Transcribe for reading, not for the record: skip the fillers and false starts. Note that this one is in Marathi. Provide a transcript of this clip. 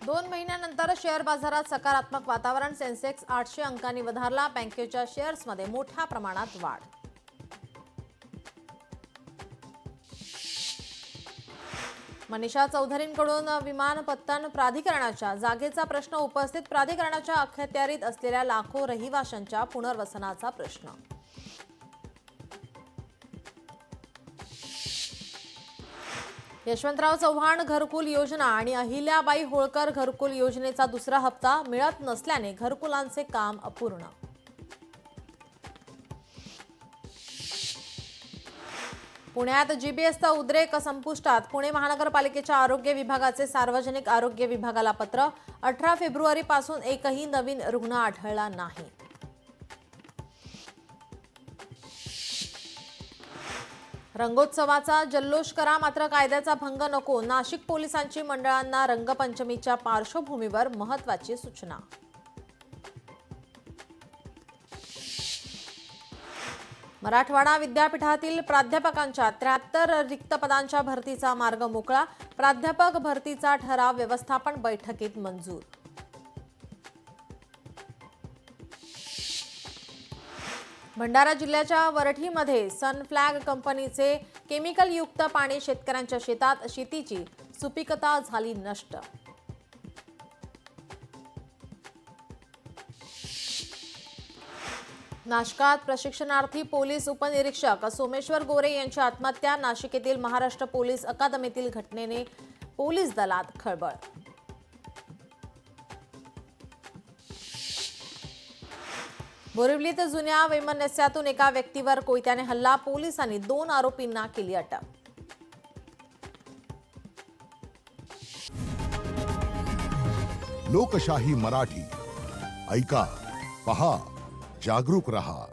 2 महिन्यानंतर शेअर बाजारात सकारात्मक वातावरण. सेन्सेक्स 800 अंकांनी वधारला. बँकेच्या शेअर्समध्ये मोठ्या प्रमाणात वाढ. मनीषा चौधरींकडून विमानपत्तन प्राधिकरणाच्या जागेचा प्रश्न उपस्थित. प्राधिकरणाच्या अखत्यारीत असलेल्या लाखो रहिवाशांच्या पुनर्वसनाचा प्रश्न. यशवंतराव चव्हाण घरकुल योजना आणि अहिल्याबाई होळकर घरकुल योजनेचा दुसरा हप्ता मिळत नसल्याने घरकुलांचे काम अपूर्ण. पुण्यात जीबीएसचा उद्रेक संपुष्टात. पुणे महानगरपालिकेच्या आरोग्य विभागाचे सार्वजनिक आरोग्य विभागाला पत्र. 18 फेब्रुवारीपासून एकही नवीन रुग्ण आढळला नाही. रंगोत्सवाचा जल्लोष करा, मात्र कायद्याचा भंग नको. नाशिक पोलिसांची मंडळांना रंगपंचमीच्या पार्श्वभूमीवर महत्त्वाची सूचना. मराठवाडा विद्यापीठातील प्राध्यापकांच्या 73 रिक्त पदांच्या भरतीचा मार्ग मोकळा. प्राध्यापक भरतीचा ठराव व्यवस्थापन बैठकीत मंजूर. भंडारा जिल्ह्याच्या वरठीमध्ये सनफ्लॅग कंपनीचे केमिकलयुक्त पाणी शेतकऱ्यांच्या शेतात. शेतीची सुपीकता झाली नष्ट. नाशकात प्रशिक्षणार्थी पोलीस उपनिरीक्षक सोमेश्वर गोरे यांची आत्महत्या. नाशिक येथील महाराष्ट्र पोलीस अकादमीतील घटनेने पोलीस दलात खळबळ. बोरिवलीत जुन्या वैमनस्यातून एका व्यक्तीवर कोयत्याने हल्ला. पोलिसांनी 2 आरोपींना केली अटक. लोकशाही मराठी ऐका, पहा, जागरूक रहा.